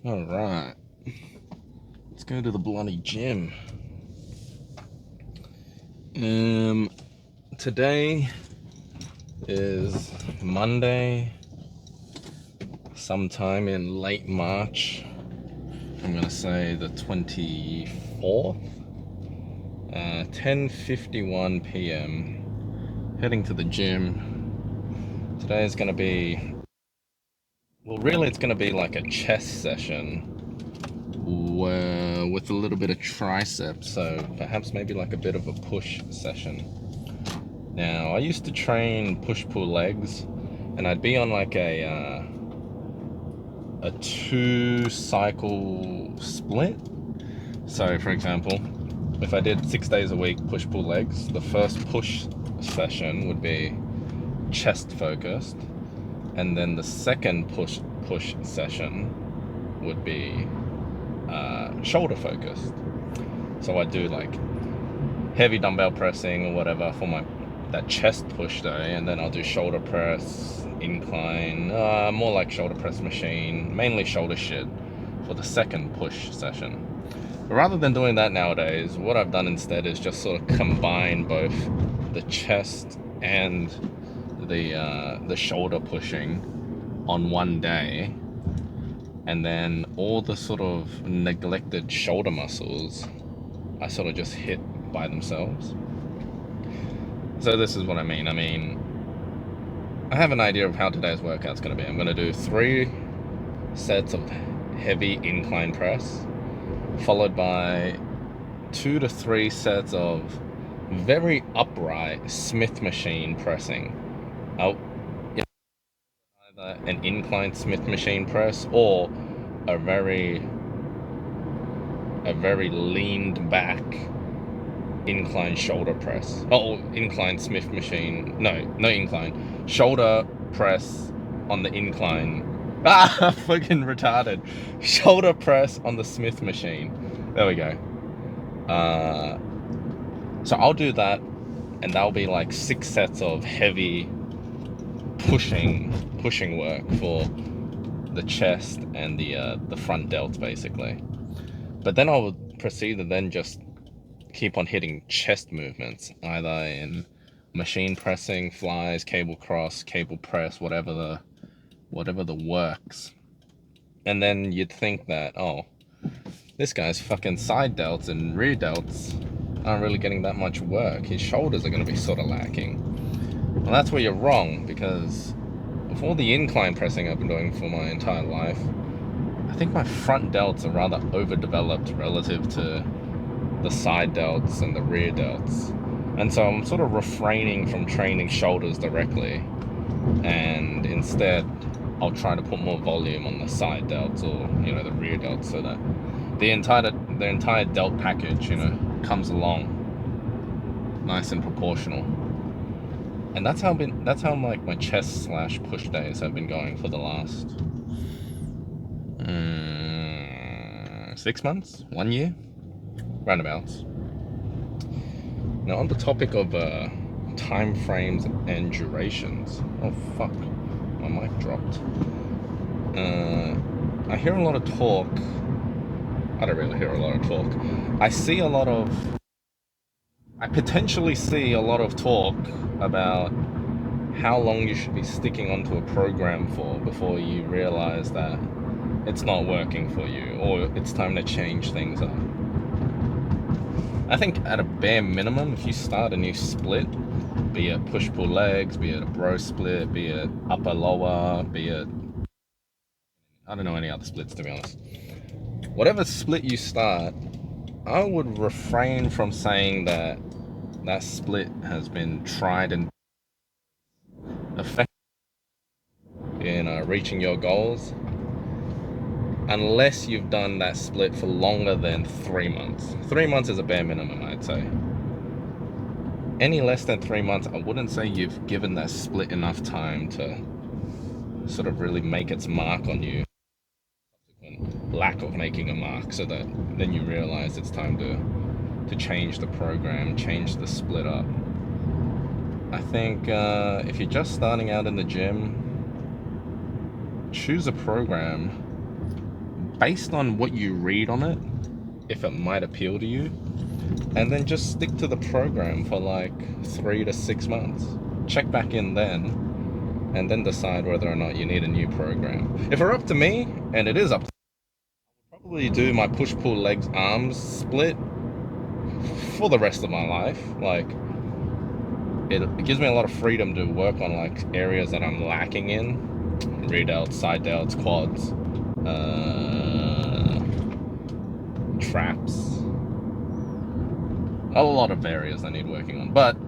Alright, let's go to the bloody gym. Today is Monday, sometime in late March. I'm gonna say the 24th, 10:51 p.m. Heading to the gym. Today is gonna be, well, really, it's gonna be like a chest session with a little bit of triceps, so perhaps maybe like a bit of a push session. Now, I used to train push-pull legs, and I'd be on like a 2-cycle split. So, for example, if I did 6 days a week push-pull legs, the first push session would be chest focused, and then the second push session would be shoulder focused. So I do like heavy dumbbell pressing or whatever for that chest push day, and then I'll do shoulder press, incline, more like shoulder press machine, mainly shoulder shit for the second push session. But rather than doing that nowadays, what I've done instead is just sort of combine both the chest and the shoulder pushing on one day, and then all the sort of neglected shoulder muscles I sort of just hit by themselves. So this is what I mean. I have an idea of how today's workout's going to be. I'm going to do 3 sets of heavy incline press, followed by 2 to 3 sets of very upright Smith machine pressing. I'll either an incline Smith machine press or a very leaned back incline shoulder press. Oh, incline Smith machine. No incline. Shoulder press on the incline. Fucking retarded. Shoulder press on the Smith machine. There we go. So I'll do that, and that'll be like 6 sets of heavy pushing work for the chest and the front delts, basically. But then I would proceed to then just keep on hitting chest movements, either in machine pressing, flies, cable cross, cable press, whatever the works. And then you'd think that, oh, this guy's fucking side delts and rear delts aren't really getting that much work. His shoulders are going to be sort of lacking. Well, that's where you're wrong, because of all the incline pressing I've been doing for my entire life, I think my front delts are rather overdeveloped relative to the side delts and the rear delts. And so I'm sort of refraining from training shoulders directly, and instead I'll try to put more volume on the side delts or, the rear delts, so that the entire delt package, comes along nice and proportional. And that's how like my chest / push days have been going for the last 6 months, 1 year, roundabouts. Now, on the topic of time frames and durations. Oh fuck, my mic dropped. I hear a lot of talk. I don't really hear a lot of talk. I potentially see a lot of talk about how long you should be sticking onto a program for before you realize that it's not working for you, or it's time to change things up. I think at a bare minimum, if you start a new split, be it push-pull legs, be it a bro split, be it upper-lower, be it... I don't know any other splits, to be honest. Whatever split you start, I would refrain from saying that split has been tried and effective in reaching your goals, unless you've done that split for longer than 3 months. 3 months is a bare minimum, I'd say. Any less than 3 months, I wouldn't say you've given that split enough time to sort of really make its mark on you. Lack of making a mark, so that then you realize it's time to change the program, change the split up. I think if you're just starting out in the gym, choose a program based on what you read on it, if it might appeal to you, and then just stick to the program for like 3 to 6 months. Check back in then, and then decide whether or not you need a new program. If it were up to me, and it is up to me, I would probably do my push-pull legs arms split for the rest of my life. Like, it gives me a lot of freedom to work on like areas that I'm lacking in. Rear delts, side delts, quads, traps. A lot of areas I need working on. But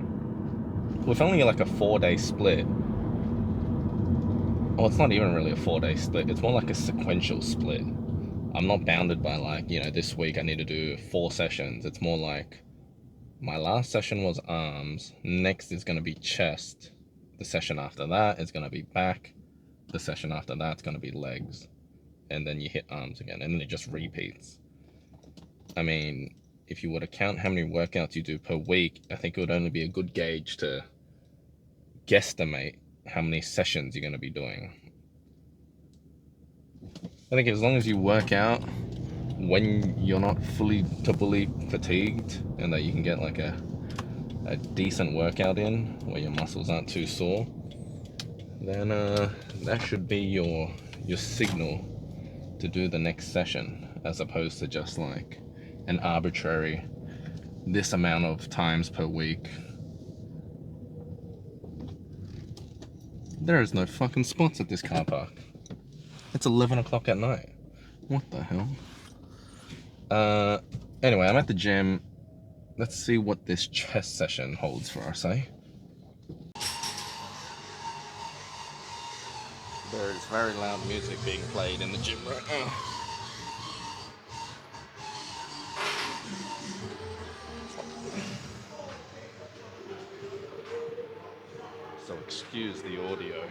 with only like a 4-day split, well, it's not even really a 4-day split, it's more like a sequential split. I'm not bounded by like, you know, this week I need to do 4 sessions. It's more like my last session was arms, next is going to be chest, the session after that is going to be back, the session after that's going to be legs, and then you hit arms again, and then it just repeats. I mean, if you were to count how many workouts you do per week, I think it would only be a good gauge to guesstimate how many sessions you're going to be doing. I think as long as you work out when you're not fully fatigued, and that you can get like a decent workout in where your muscles aren't too sore, then that should be your signal to do the next session, as opposed to just like an arbitrary this amount of times per week. There is no fucking spots at this car park. It's 11 o'clock at night. What the hell? Anyway, I'm at the gym. Let's see what this chest session holds for us, eh? There is very loud music being played in the gym right now. So excuse the audio.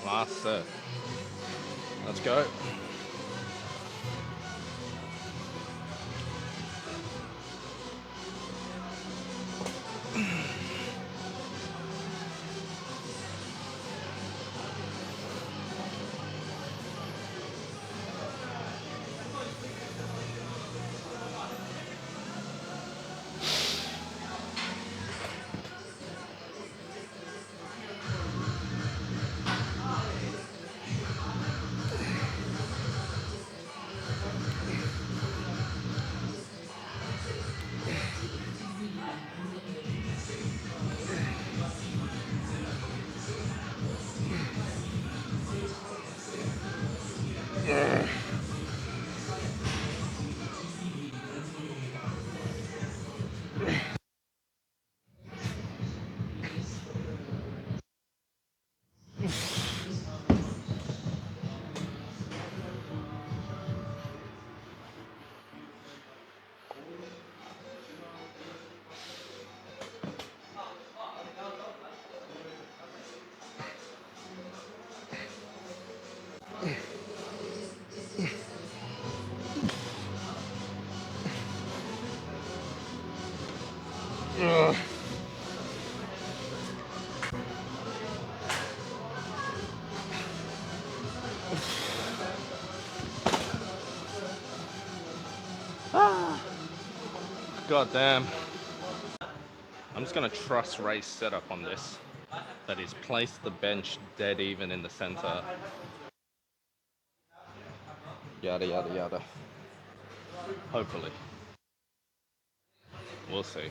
Last set. Let's go. Ugh. God damn. I'm just gonna trust Ray's setup on this. That he's placed the bench dead even in the center. Yada yada yada. Hopefully. We'll see.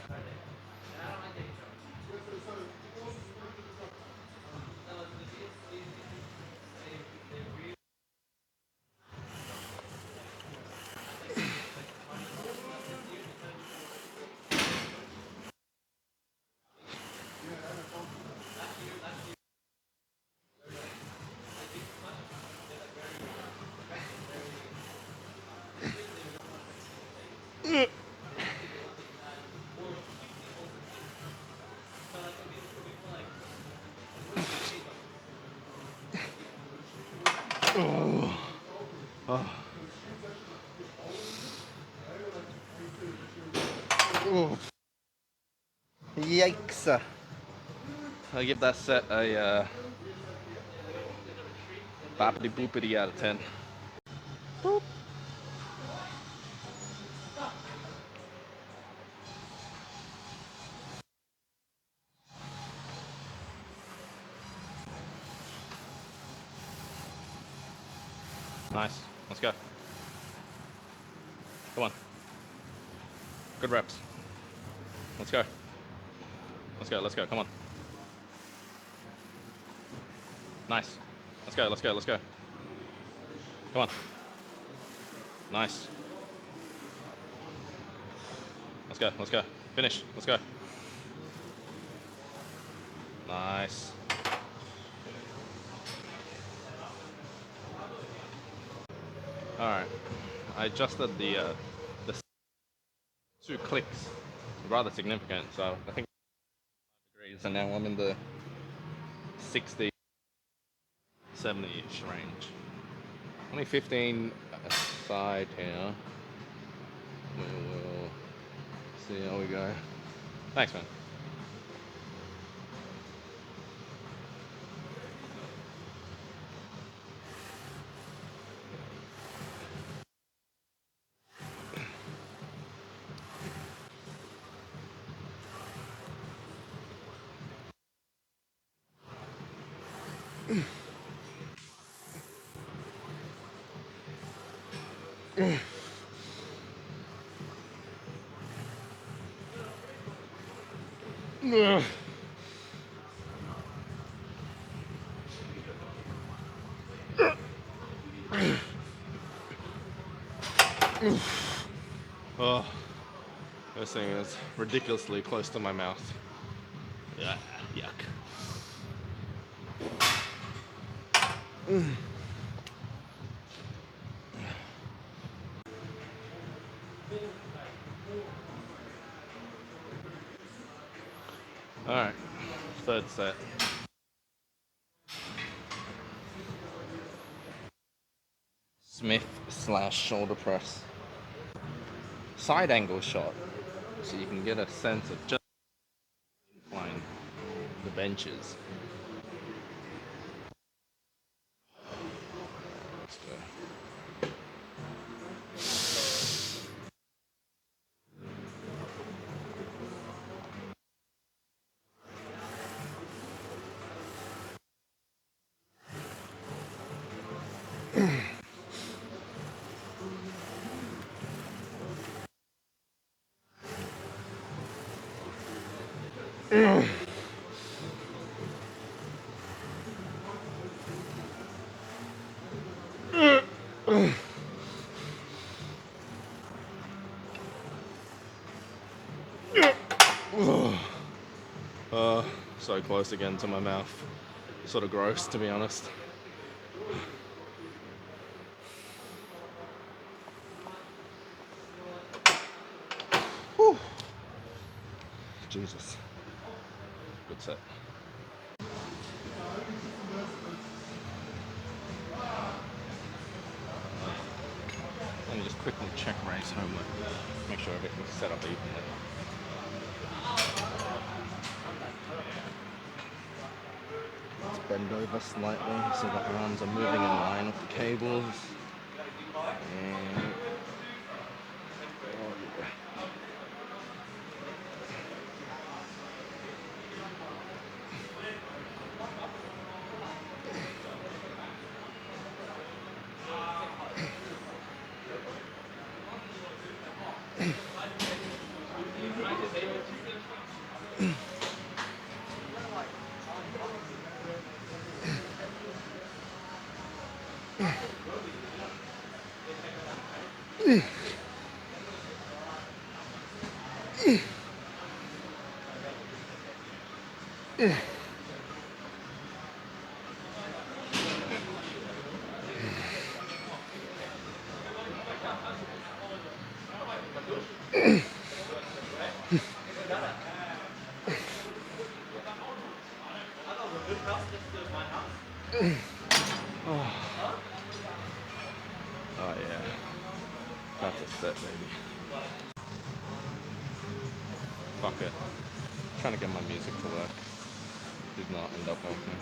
Oh. Oh. Oh. Yikes. I give that set a boppity boopity out of 10. Boop. Nice. Let's go. Come on. Good reps. Let's go. Let's go. Let's go. Come on. Nice. Let's go. Let's go. Let's go. Come on. Nice. Let's go. Let's go. Finish. Let's go. Nice. All right. I adjusted the 2 clicks, rather significant. So I think degrees, and now I'm in the 60, 70-ish range. Only 15 aside here. We will see how we go. Thanks, man. Oh, this thing is ridiculously close to my mouth. Yeah, yuck. All right, third set. Smith / shoulder press. Side angle shot, so you can get a sense of just incline the benches. Let's go. So close again to my mouth. Sort of gross, to be honest. Whew. Jesus. Good set. Let me just quickly check Ray's homework. Make sure everything's set up evenly. bend over slightly so the arms are moving in line with the cables. And oh yeah. Oh yeah, that's a set, baby. Fuck it. Trying to get my music to work. Did not end up working.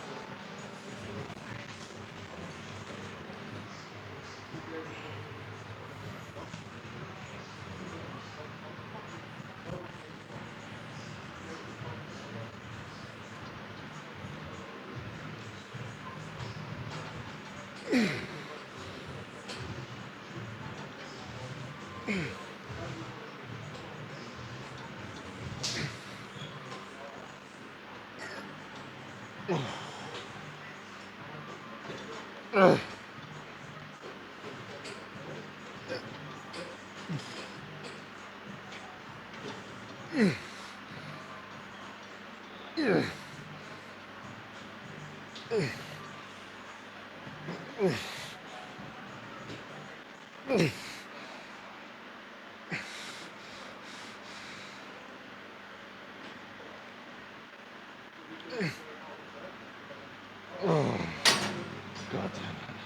God damn it.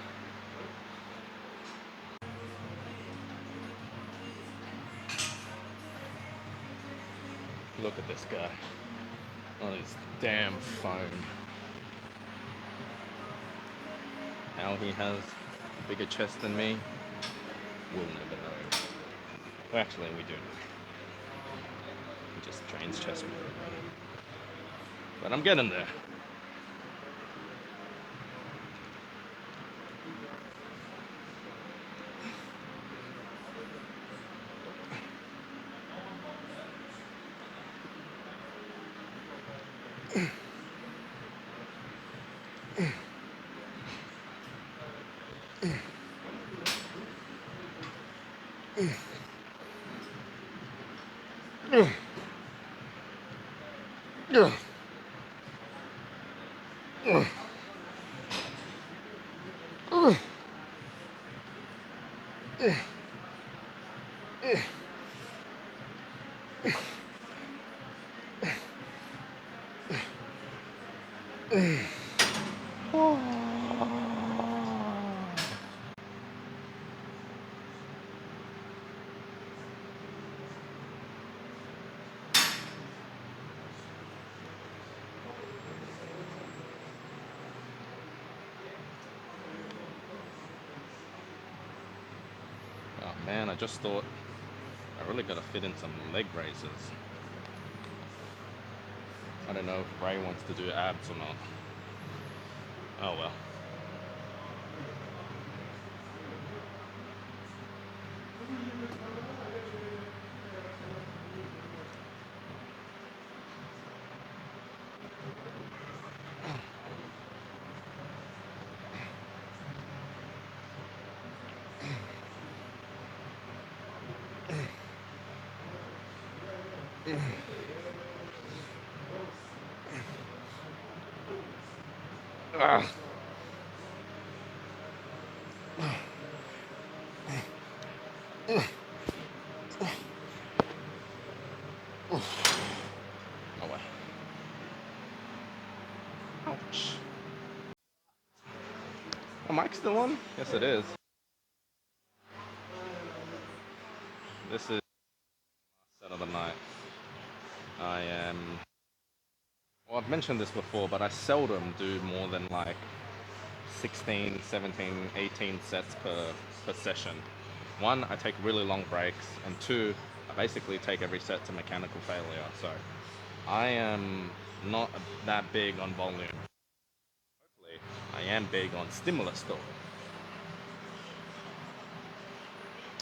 Look at this guy on his damn phone. How he has a bigger chest than me, we'll never know. Well, actually, we do know. He just trains chest more. But I'm getting there. Oh man, I just thought I really gotta fit in some leg raises. I don't know if Ray wants to do abs or not. Oh well. Ah. Oh well. Ouch. Oh, mic's still on? Yes, it is. This is set of the night. I am. Well, I've mentioned this before, but I seldom do more than like 16, 17, 18 sets per session. One, I take really long breaks, and two, I basically take every set to mechanical failure. So I am not that big on volume. Hopefully, I am big on stimulus though.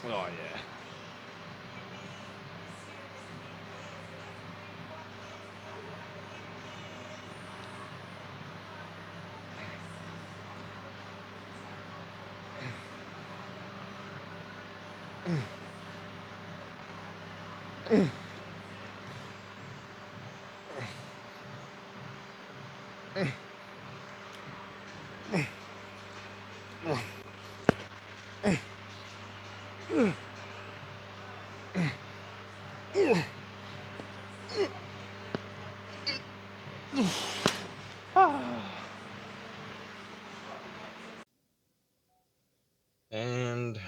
Oh yeah. And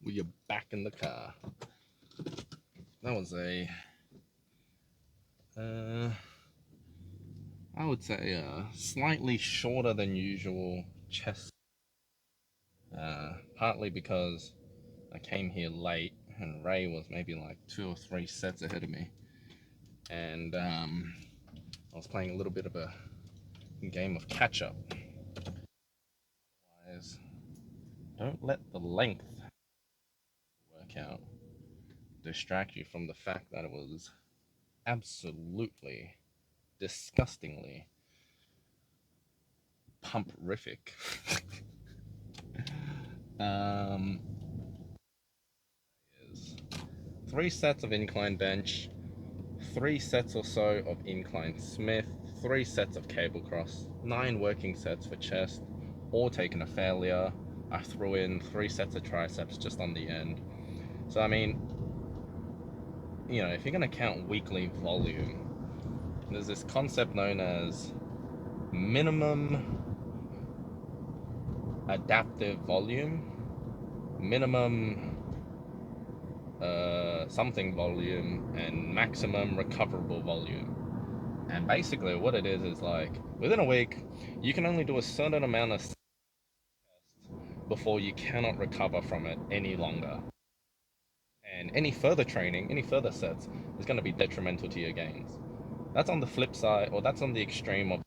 we are back in the car. That was uh, I would say slightly shorter than usual chest. Partly because I came here late and Ray was maybe like 2 or 3 sets ahead of me. And I was playing a little bit of a game of catch up. Otherwise, don't let the length workout distract you from the fact that it was absolutely, disgustingly pump-rific. um, is 3 sets of incline bench, 3 sets or so of incline Smith, 3 sets of cable cross, 9 working sets for chest, all taken a failure. I threw in 3 sets of triceps just on the end. So I mean, if you're gonna count weekly volume, there's this concept known as minimum adaptive volume, minimum something volume, and maximum recoverable volume. And basically what it is like, within a week, you can only do a certain amount of tests before you cannot recover from it any longer. And any further training, any further sets, is going to be detrimental to your gains. That's on the flip side, or that's on the extreme of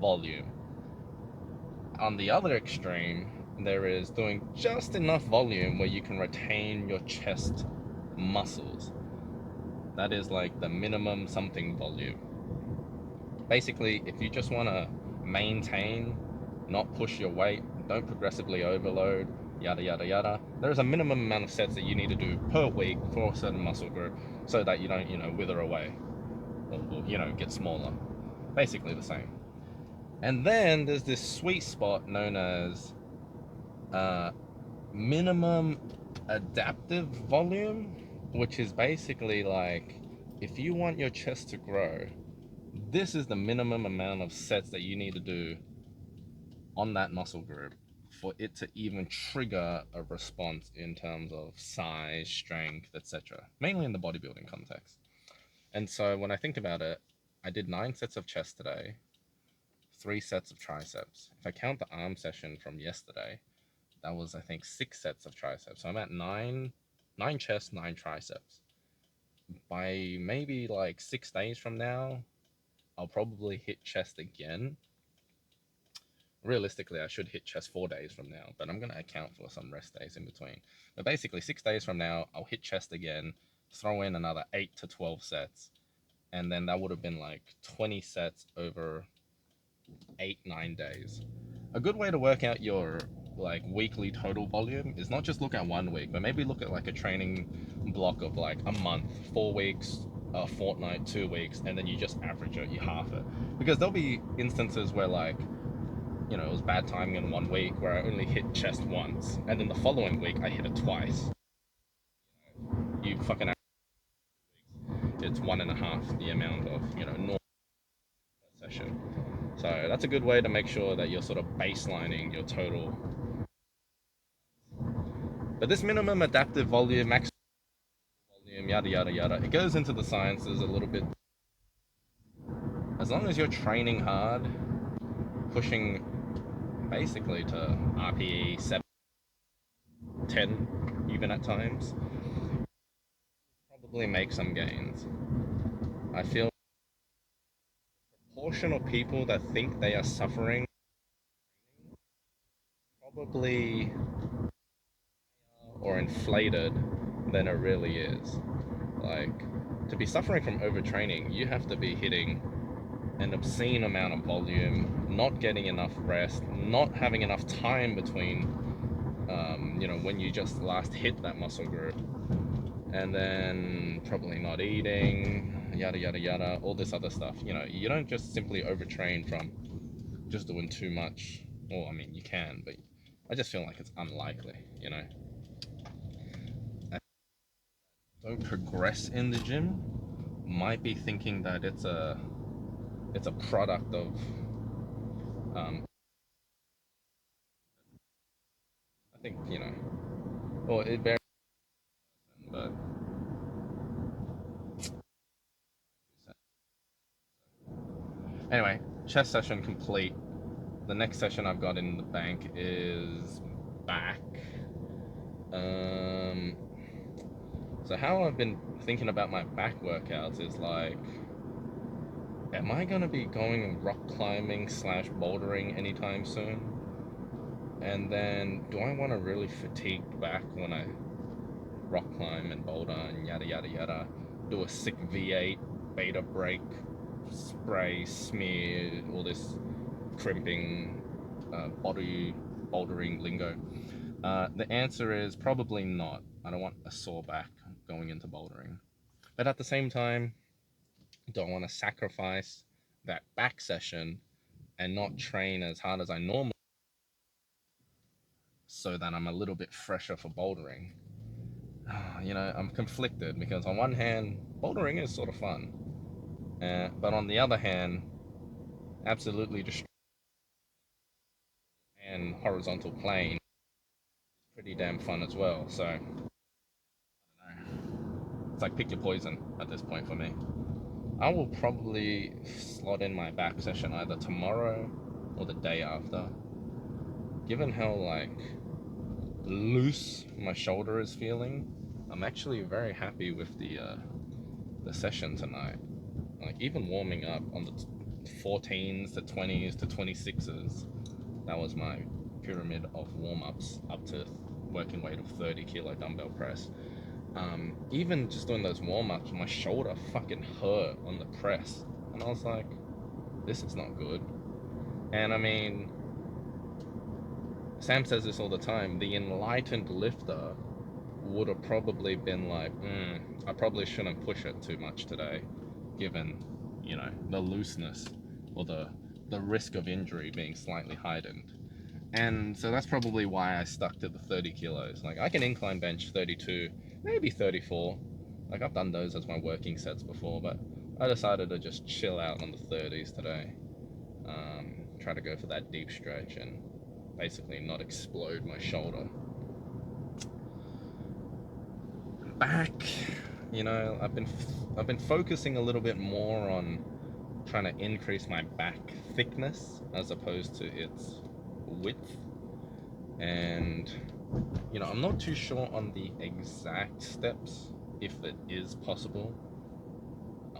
volume. On the other extreme, there is doing just enough volume where you can retain your chest muscles. That is like the minimum something volume. Basically, if you just want to maintain, not push your weight, don't progressively overload, yada yada yada, there's a minimum amount of sets that you need to do per week for a certain muscle group so that you don't, wither away or get smaller. Basically the same. And then there's this sweet spot known as minimum adaptive volume, which is basically like, if you want your chest to grow, this is the minimum amount of sets that you need to do on that muscle group for it to even trigger a response in terms of size, strength, etc. Mainly in the bodybuilding context. And so when I think about it, I did 9 sets of chest today, 3 sets of triceps. If I count the arm session from yesterday, that was, I think, 6 sets of triceps. So I'm at nine chest, 9 triceps. By maybe like 6 days from now, I'll probably hit chest again. Realistically, I should hit chest 4 days from now, but I'm going to account for some rest days in between. But basically, 6 days from now, I'll hit chest again, throw in another 8 to 12 sets, and then that would have been like 20 sets over 8-9 days. A good way to work out your like weekly total volume is not just look at 1 week, but maybe look at like a training block of like a month, 4 weeks, a fortnight, 2 weeks, and then you just average it, you half it. Because there'll be instances where like, it was bad timing in 1 week where I only hit chest once, and then the following week I hit it twice. You fucking, it's 1.5 the amount of normal session. So that's a good way to make sure that you're sort of baselining your total. But this minimum adaptive volume, maximum volume, yada yada yada, it goes into the sciences a little bit. as long as you're training hard, pushing basically to RPE 7, 10, even at times, probably make some gains. I feel the portion of people that think they are suffering probably or inflated than it really is. Like, to be suffering from overtraining, you have to be hitting an obscene amount of volume, not getting enough rest, not having enough time between, when you just last hit that muscle group, and then probably not eating, yada yada yada, all this other stuff. You don't just simply overtrain from just doing too much. Well, I mean, you can, but I just feel like it's unlikely. Don't progress in the gym might be thinking that it's a product of I think well, it varies, but anyway, chest session complete. The next session I've got in the bank is back. um so how I've been thinking about my back workouts is like, am I gonna be going rock climbing slash bouldering anytime soon? And then do I want to really fatigue back when I rock climb and boulder and yada yada yada? Do a sick V8 beta break, spray, smear, all this crimping, body bouldering lingo? The answer is probably not. I don't want a sore back going into bouldering. But at the same time, don't want to sacrifice that back session and not train as hard as I normally, so that I'm a little bit fresher for bouldering. I'm conflicted because on one hand, bouldering is sort of fun, but on the other hand, absolutely just and horizontal plane is pretty damn fun as well. So I don't know. It's like pick your poison at this point for me. I will probably slot in my back session either tomorrow or the day after. Given how like loose my shoulder is feeling, I'm actually very happy with the session tonight. Like even warming up on the 14s to 20s to 26s, that was my pyramid of warm-ups up to working weight of 30 kilo dumbbell press. Even just doing those warm-ups, my shoulder fucking hurt on the press, and I was like, this is not good. And I mean, Sam says this all the time, the enlightened lifter would have probably been like, I probably shouldn't push it too much today, given, the looseness or the risk of injury being slightly heightened. And so that's probably why I stuck to the 30 kilos. Like I can incline bench 32, maybe 34. Like I've done those as my working sets before, but I decided to just chill out on the 30s today. Try to go for that deep stretch and basically not explode my shoulder. Back, I've been focusing a little bit more on trying to increase my back thickness as opposed to its width. And I'm not too sure on the exact steps if it is possible.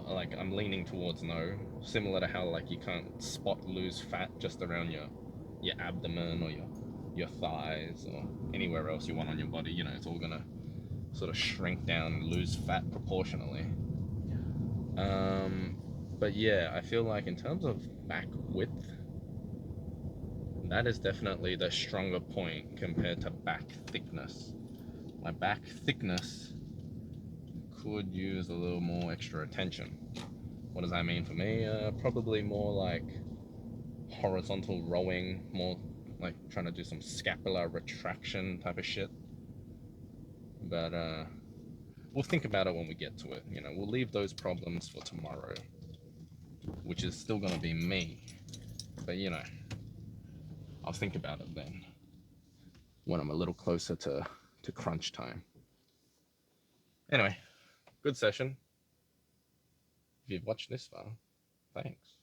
Like I'm leaning towards no, similar to how like you can't spot lose fat just around your abdomen or your thighs or anywhere else you want on your body. It's all gonna sort of shrink down and lose fat proportionally. Um, but yeah, I feel like in terms of back width, that is definitely the stronger point compared to back thickness. My back thickness could use a little more extra attention. What does that mean for me? Probably more like horizontal rowing, more like trying to do some scapular retraction type of shit. But we'll think about it when we get to it. We'll leave those problems for tomorrow, which is still going to be me. But I'll think about it then when I'm a little closer to crunch time. Anyway, good session. If you've watched this far, thanks.